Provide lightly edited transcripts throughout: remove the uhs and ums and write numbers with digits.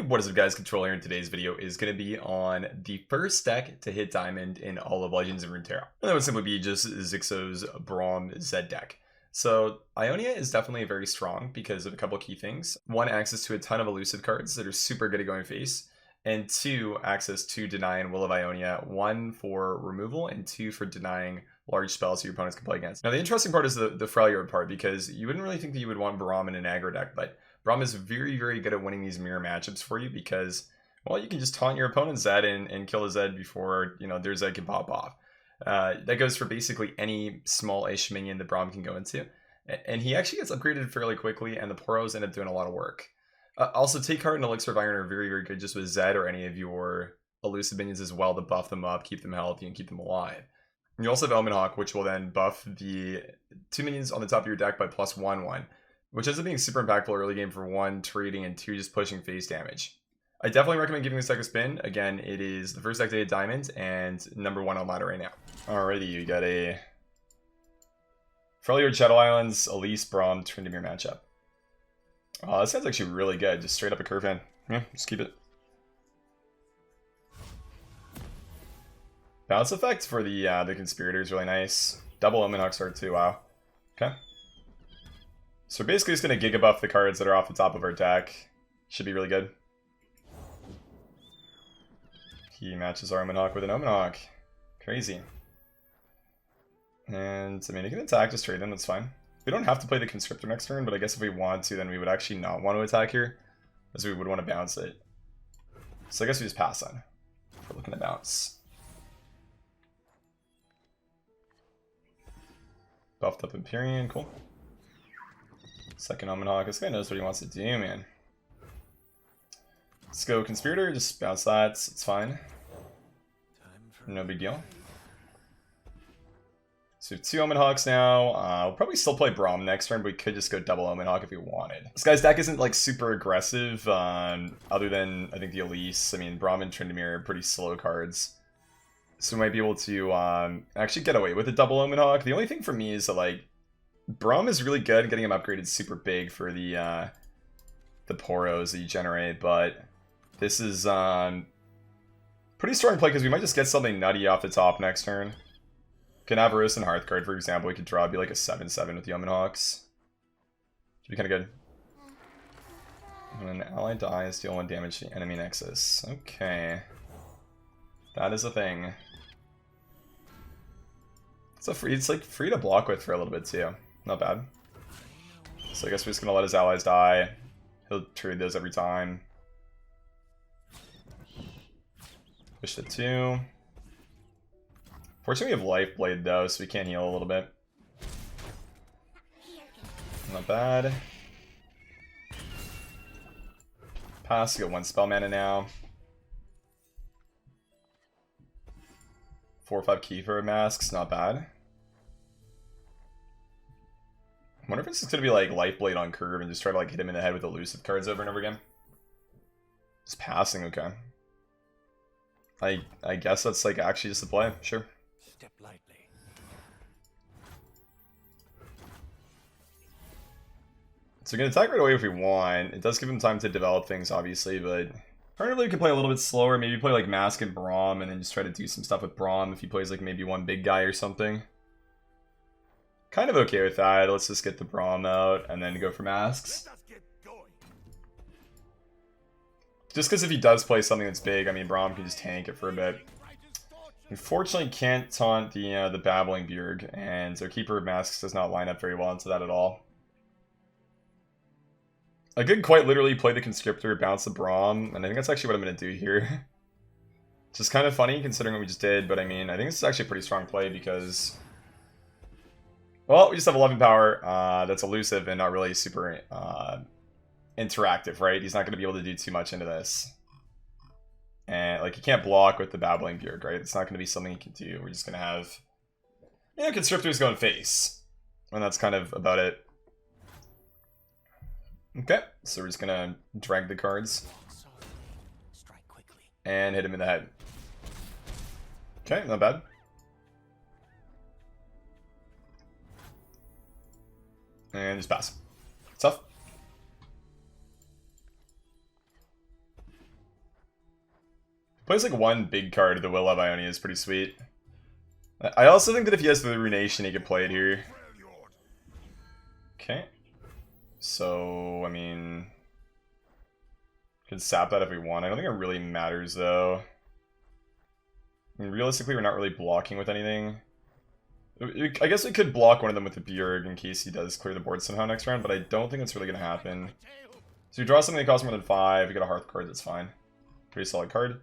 What is up, guys? Control here in today's video is going to be on the first deck to hit diamond in all of Legends of Runeterra. And that would simply be just Xixo's Braum Z deck. So Ionia is definitely very strong because of a couple key things. One, access to a ton of elusive cards that are super good at going face. And two, access to Deny and Will of Ionia. One for removal and two for denying large spells your opponents can play against. Now the interesting part is the Freljord part, because you wouldn't really think that you would want Braum in an aggro deck, but Braum is very, very good at winning these mirror matchups for you because, well, you can just taunt your opponent's Zed and kill a Zed before, their Zed can pop off. That goes for basically any small-ish minion that Braum can go into. And he actually gets upgraded fairly quickly, and the Poros end up doing a lot of work. Also, Take Heart and Elixir of Iron are very, very good just with Zed or any of your elusive minions as well to buff them up, keep them healthy, and keep them alive. You also have Omen Hawk, which will then buff the two minions on the top of your deck by +1/1. Which ends up being super impactful early game for one, trading, and two, just pushing face damage. I definitely recommend giving this deck a spin. Again, it is the first deck to hit diamond and #1 on ladder right now. Alrighty, you got a Freljord, Shadow Islands, Elise, Braum, Tryndamere matchup. This sounds actually really good. Just straight up a curve in. Yeah, just keep it. Bounce effect for the Conspirator is really nice. Double Omen Hawk start too, wow. Okay. So we're basically just going to Giga buff the cards that are off the top of our deck. Should be really good. He matches our Omen Hawk with an Omen Hawk. Crazy. And, I mean, he can attack, just trade in, that's fine. We don't have to play the Conscriptor next turn, but I guess if we want to, then we would actually not want to attack here, as we would want to bounce it. So I guess we just pass on. If we're looking to bounce. Buffed up Empyrean, cool. Second Omen Hawk. This guy knows what he wants to do, man. Let's go Conspirator. Just bounce that. It's fine. No big deal. So we have two Omen Hawks now. We'll probably still play Braum next turn, but we could just go double Omen Hawk if we wanted. This guy's deck isn't like super aggressive, other than I think the Elise. I mean, Braum and Tryndamere are pretty slow cards. So we might be able to actually get away with a double Omen Hawk. The only thing for me is that, like, Braum is really good, getting him upgraded super big for the Poros that you generate, but this is pretty strong play because we might just get something nutty off the top next turn. Can Avarice and Hearthguard, for example, we could draw, be like a 7/7 with the Omen Hawks. Should be kind of good. And an ally dies, deal 1 damage to the enemy Nexus. Okay. That is a thing. It's like free to block with for a little bit too. Not bad. So I guess we're just gonna let his allies die. He'll trade those every time. Push to 2. Fortunately we have Life Blade though, so we can heal a little bit. Not bad. Pass, you got 1 spell mana now. 4 or 5 Keyfer masks, not bad. I wonder if it's just gonna be like Lifeblade on curve and just try to like hit him in the head with elusive cards over and over again. Just passing, okay. I guess that's like actually just the play, sure. Step lightly. So we can attack right away if we want. It does give him time to develop things, obviously, but alternatively we can play a little bit slower. Maybe play like Mask and Braum and then just try to do some stuff with Braum if he plays like maybe one big guy or something. Kind of okay with that. Let's just get the Braum out and then go for masks. Just because if he does play something that's big, I mean, Braum can just tank it for a bit. Unfortunately, can't taunt the Babbling Bjerg, and our Keeper of Masks does not line up very well into that at all. I could quite literally play the Conscriptor, bounce the Braum, and I think that's actually what I'm going to do here. Just kind of funny considering what we just did, but I mean, I think this is actually a pretty strong play because, well, we just have 11 power. That's elusive and not really super interactive, right? He's not going to be able to do too much into this. And, like, he can't block with the Babbling Bjerg, right? It's not going to be something he can do. We're just going to have, Constrictors going face. And that's kind of about it. Okay, so we're just going to drag the cards. And hit him in the head. Okay, not bad. And just pass. Tough. Plays like one big card, the Will of Ionia is pretty sweet. I also think that if he has the Runation, he can play it here. Okay. So, I mean... Could sap that if we want. I don't think it really matters, though. I mean, realistically, we're not really blocking with anything. I guess we could block one of them with the Bjerg in case he does clear the board somehow next round, but I don't think that's really going to happen. So you draw something that costs more than 5, you get a Hearth card, that's fine. Pretty solid card.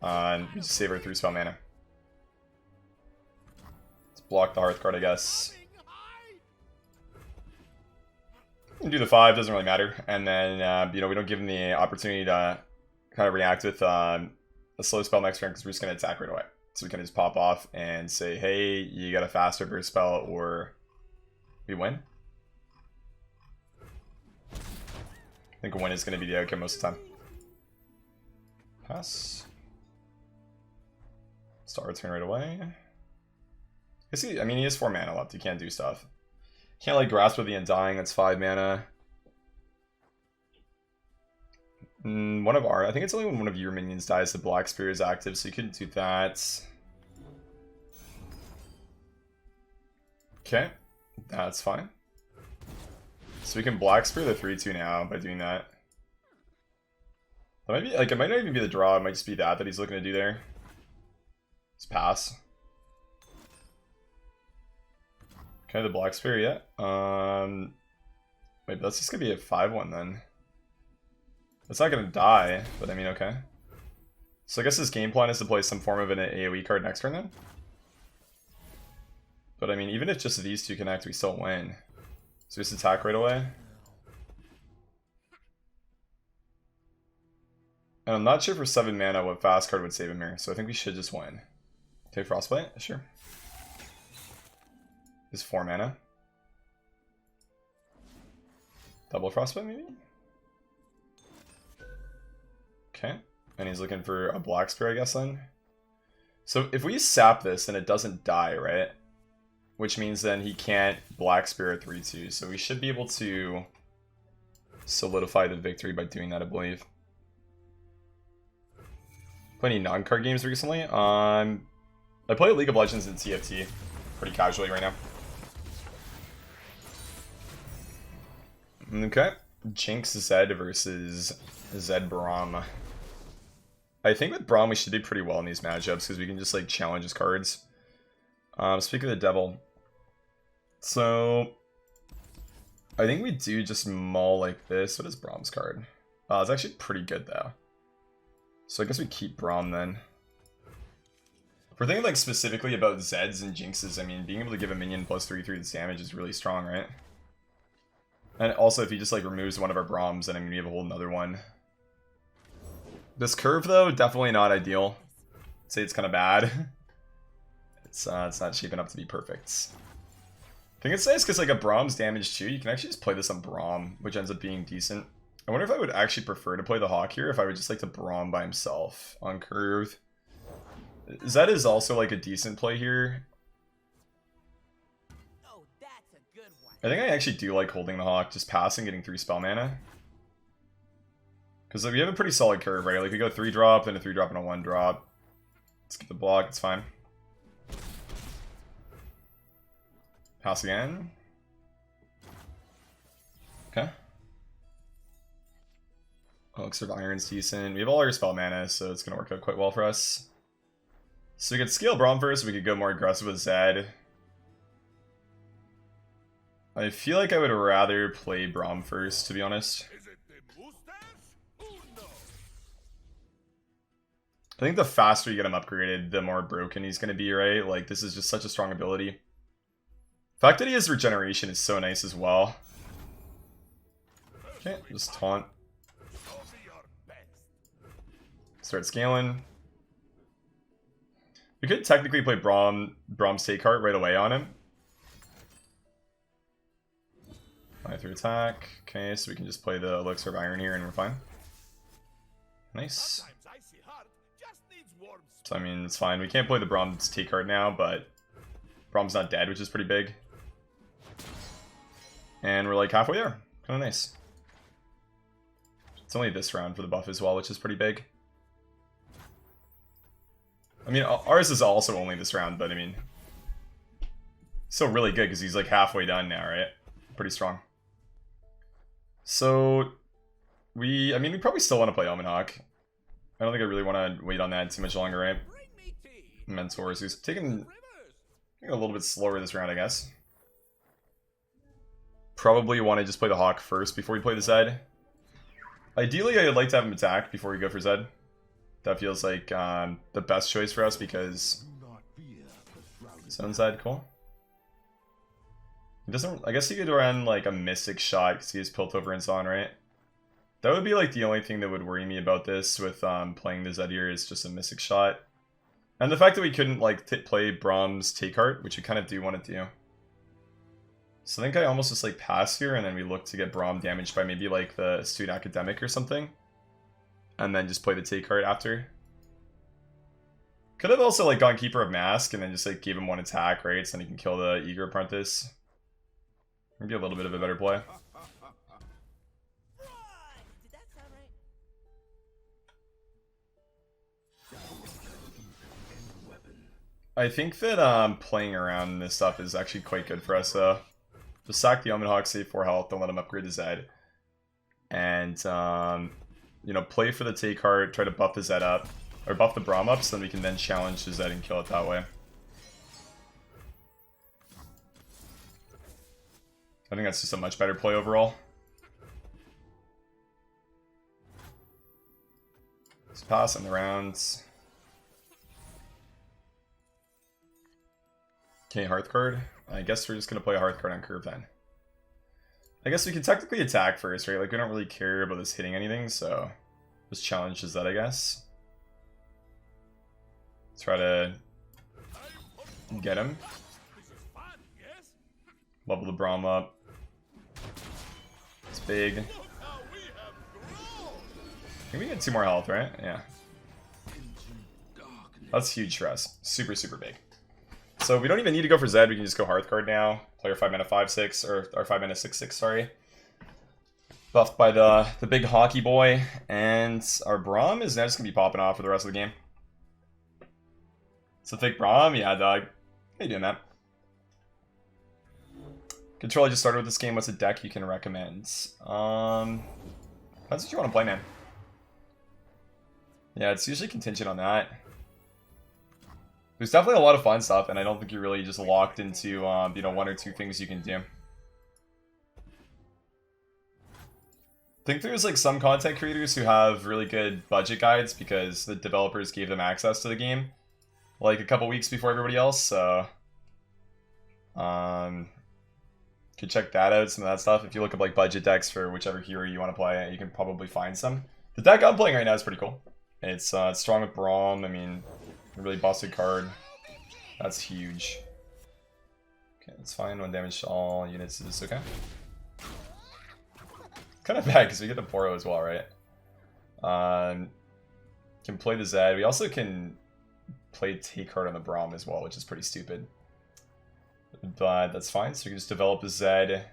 And we just save our 3 spell mana. Let's block the Hearth card, I guess. And do the 5, doesn't really matter. And then, you know, we don't give him the opportunity to kind of react with a slow spell next turn because we're just going to attack right away. So we can just pop off and say, hey, you got a faster burst spell or we win. I think a win is going to be the outcome most of the time. Pass. Start our turn right away. I mean, he has 4 mana left. He can't do stuff. Can't like Grasp with the Undying. That's 5 mana. One of our... I think it's only when one of your minions dies the Black Spear is active, so you couldn't do that. Okay. That's fine. So we can Black Spear the 3-2 now by doing that. That might be... like, it might not even be the draw. It might just be that he's looking to do there. Let's pass. Okay, the Black Spear, yeah. Wait, but that's just gonna be a 5-1 then. It's not gonna die, but I mean, okay. So I guess his game plan is to play some form of an AoE card next turn then? But I mean, even if just these two connect, we still win. So just attack right away. And I'm not sure for 7 mana what fast card would save him here, so I think we should just win. Take Frostbite? Sure. Is 4 mana. Double Frostbite, maybe? Okay. And he's looking for a Black Spear, I guess, then. So if we sap this, then it doesn't die, right? Which means then he can't Black Spear a 3-2. So we should be able to solidify the victory by doing that, I believe. Play any non-card games recently? I play League of Legends and TFT pretty casually right now. Okay. Jinx Zed versus Zed Braum. I think with Braum we should do pretty well in these matchups because we can just like challenge his cards. Speak of the devil. So I think we do just maul like this. What is Braum's card? It's actually pretty good though. So I guess we keep Braum then. If we're thinking like specifically about Zeds and Jinxes, I mean being able to give a minion plus 3/3 damage is really strong, right? And also if he just like removes one of our Braums, then I mean we have a whole another one. This curve though, definitely not ideal. I'd say it's kind of bad. It's not shaping up to be perfect. I think it's nice because like a Braum's damage too, you can actually just play this on Braum, which ends up being decent. I wonder if I would actually prefer to play the Hawk here, if I would just like to Braum by himself on curve. Zed is also like a decent play here. I think I actually do like holding the Hawk, just passing, getting 3 spell mana. Because like, we have a pretty solid curve, right? Like we go 3-drop, then a 3-drop and a 1-drop. Let's get the block, it's fine. Pass again. Okay. Elixir of Iron's decent. We have all our spell mana, so it's going to work out quite well for us. So we could scale Braum first, we could go more aggressive with Zed. I feel like I would rather play Braum first, to be honest. I think the faster you get him upgraded, the more broken he's going to be, right? Like, this is just such a strong ability. The fact that he has regeneration is so nice as well. Okay, just taunt. Start scaling. We could technically play Braum's take heart right away on him. Fly through attack. Okay, so we can just play the Elixir of Iron here and we're fine. Nice. So I mean, it's fine. We can't play the Braum's take card now, but Braum's not dead, which is pretty big. And we're like halfway there. Kind of nice. It's only this round for the buff as well, which is pretty big. I mean, ours is also only this round, but I mean, still really good because he's like halfway done now, right? Pretty strong. So we probably still want to play Omen Hawk. I don't think I really want to wait on that too much longer, right? Mentors, who's taking a little bit slower this round, I guess. Probably want to just play the Hawk first before we play the Zed. Ideally, I'd like to have him attack before we go for Zed. That feels like the best choice for us because Zone Zed, cool. He doesn't. I guess he could run like a Mystic Shot because he has Piltover and Zon, right? That would be like the only thing that would worry me about this with playing the Zed here is just a Mystic Shot. And the fact that we couldn't like play Braum's Take Heart, which we kind of do want to do. So I think I almost just like pass here and then we look to get Braum damaged by maybe like the Astute Academic or something. And then just play the Take Heart after. Could have also like gone Keeper of Mask and then just like gave him one attack, right? So then he can kill the Eager Apprentice. Maybe a little bit of a better play. I think that playing around this stuff is actually quite good for us though. Just sack the Omen Hawk, save 4 health, don't let him upgrade the Zed. And you know, play for the Take Heart, try to buff the Zed up. Or buff the Braum up so then we can then challenge the Zed and kill it that way. I think that's just a much better play overall. Just passing the rounds. Okay, Hearth card. I guess we're just going to play a Hearth card on curve then. I guess we can technically attack first, right? Like, we don't really care about this hitting anything, so just challenges that, I guess. Try to get him. Level the Braum up. It's big. I think we get 2 more health, right? Yeah. That's huge for us. Super, super big. So we don't even need to go for Zed, we can just go Hearth card now. Play our 5 mana 5/6, or our 5 mana 6/6, sorry. Buffed by the big hockey boy. And our Braum is now just going to be popping off for the rest of the game. So fake Braum, yeah dog. How you doing, man? Control, I just started with this game. What's a deck you can recommend? Depends what you want to play, man. Yeah, it's usually contingent on that. There's definitely a lot of fun stuff, and I don't think you're really just locked into, you know, 1 or 2 things you can do. I think there's like some content creators who have really good budget guides because the developers gave them access to the game like a couple weeks before everybody else, so could check that out, some of that stuff. If you look up like budget decks for whichever hero you want to play, you can probably find some. The deck I'm playing right now is pretty cool. It's strong with Braum. I mean, a really busted card. That's huge. Okay, that's fine. 1 damage to all units is okay. Kind of bad because we get the Poro as well, right? Can play the Zed. We also can play Take Heart on the Braum as well, which is pretty stupid. But that's fine. So we can just develop a Zed.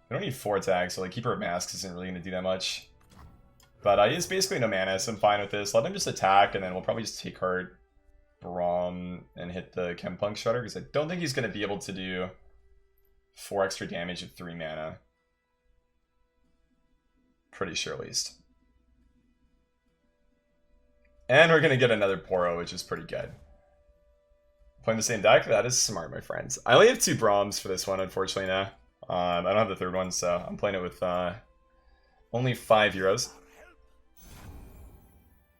We don't need 4 attacks, so like Keeper of Masks isn't really going to do that much. But he has basically no mana, so I'm fine with this. Let him just attack, and then we'll probably just Take Heart Braum and hit the Chempunk Shredder, because I don't think he's going to be able to do 4 extra damage with 3 mana. Pretty sure, at least. And we're going to get another Poro, which is pretty good. Playing the same deck? That is smart, my friends. I only have 2 Braums for this one, unfortunately, now. I don't have the 3rd one, so I'm playing it with only 5 euros.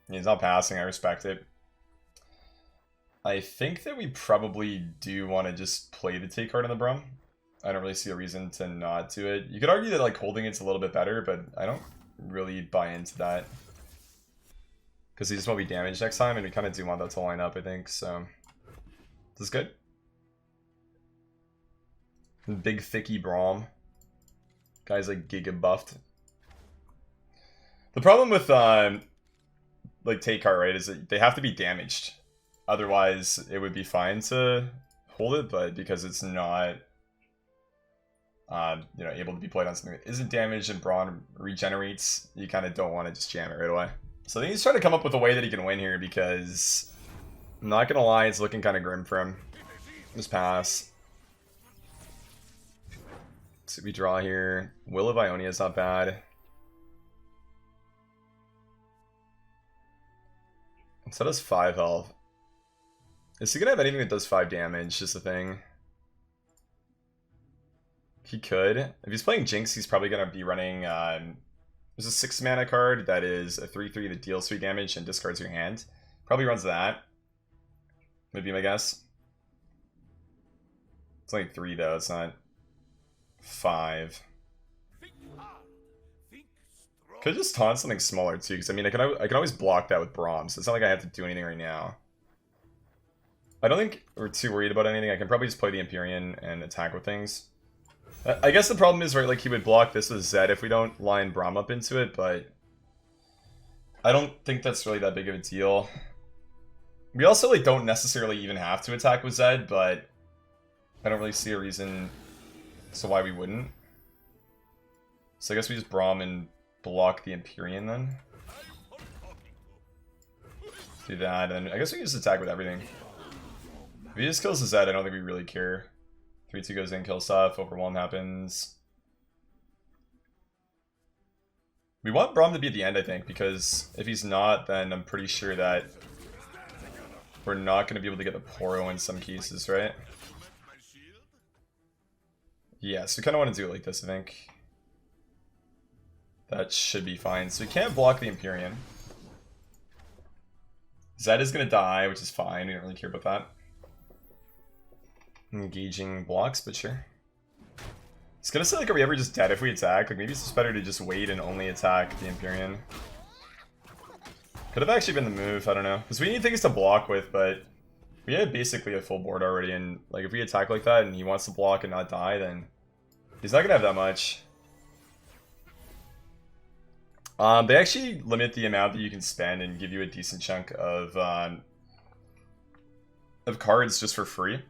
He's not passing, I respect it. I think that we probably do want to just play the Take Heart on the Braum. I don't really see a reason to not do it. You could argue that like holding it's a little bit better, but I don't really buy into that. Because he just won't be damaged next time, and we kind of do want that to line up, I think, so... This is good. Big thicky Braum. Guy's like giga buffed. The problem with like Take Heart, right, is that they have to be damaged. Otherwise, it would be fine to hold it, but because it's not, you know, able to be played on something that isn't damaged and Braum regenerates, you kind of don't want to just jam it right away. So I think he's trying to come up with a way that he can win here because, I'm not gonna lie, it's looking kind of grim for him. Just pass. So we draw here. Will of Ionia is not bad. So does 5 health. Is he gonna have anything that does 5 damage? Just the thing. He could. If he's playing Jinx, he's probably gonna be running. There's a 6 mana card that is a 3/3 that deals 3 damage and discards your hand. Probably runs that. Would be my guess. It's only 3 though. It's not 5. Could just taunt something smaller too, because I mean I can always block that with Braum, so it's not like I have to do anything right now. I don't think we're too worried about anything. I can probably just play the Empyrean and attack with things. I guess the problem is, right, like he would block this with Zed if we don't line Braum up into it, but I don't think that's really that big of a deal. We also like don't necessarily even have to attack with Zed, but I don't really see a reason as to why we wouldn't. So I guess we just Braum and block the Empyrean then. Do that, and I guess we can just attack with everything. If he just kills the Zed, I don't think we really care. 3-2 goes in, kill stuff, overwhelm happens. We want Braum to be at the end, I think, because if he's not, then I'm pretty sure that we're not going to be able to get the Poro in some cases, right? Yeah, so we kind of want to do it like this, I think. That should be fine. So we can't block the Empyrean. Zed is going to die, which is fine. We don't really care about that. Engaging blocks, but sure. It's gonna say, like, are we ever just dead if we attack? Like, maybe it's just better to just wait and only attack the Empyrean. Could have actually been the move, I don't know. Because we need things to block with, but we have basically a full board already, and, like, if we attack like that and he wants to block and not die, then he's not gonna have that much. They actually limit the amount that you can spend and give you a decent chunk of cards just for free.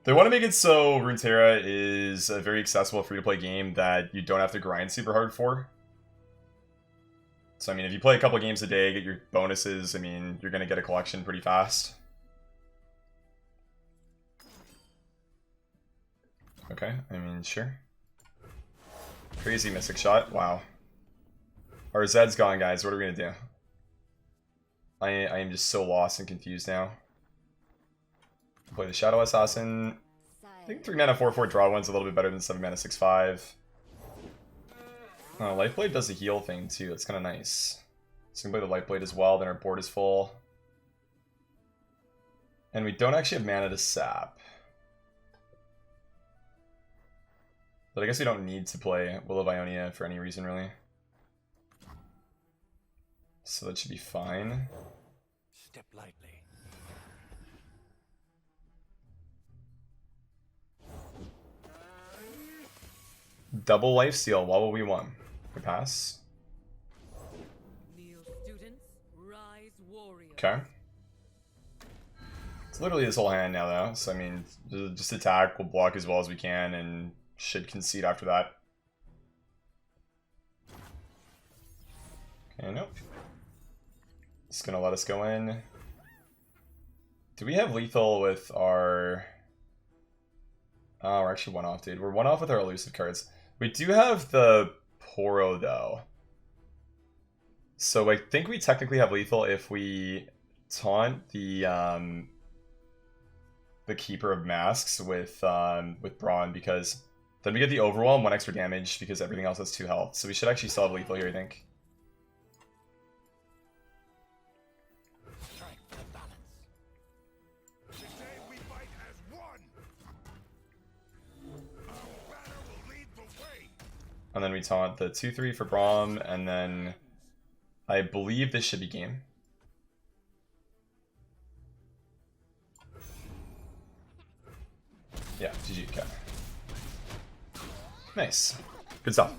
They want to make it so Runeterra is a very accessible free-to-play game that you don't have to grind super hard for. So, I mean, if you play a couple games a day, get your bonuses, I mean, you're going to get a collection pretty fast. Okay, I mean, sure. Crazy Mystic Shot, wow. Our Zed's gone, guys, what are we going to do? I am just so lost and confused now. Play the Shadow Assassin. I think 3 mana 4/4 draw one's a little bit better than 7 mana 6/5. Lifeblade does the heal thing too, that's kind of nice. So we can play the Lifeblade as well, then our board is full. And we don't actually have mana to sap. But I guess we don't need to play Will of Ionia for any reason, really. So that should be fine. Step lightly. Double lifesteal, what will we want? We pass. Okay. It's literally this whole hand now, though. So, I mean, just attack, we'll block as well as we can, and should concede after that. Okay, nope. It's gonna let us go in. Do we have lethal with our... Oh, we're actually 1 off, dude. We're 1 off with our elusive cards. We do have the Poro, though. So I think we technically have lethal if we taunt the Keeper of Masks with Braum, because then we get the Overwhelm, 1 extra damage, because everything else has 2 health. So we should actually still have lethal here, I think. And then we taunt the 2/3 for Braum, and then I believe this should be game. Yeah, GG, okay. Nice. Good stuff.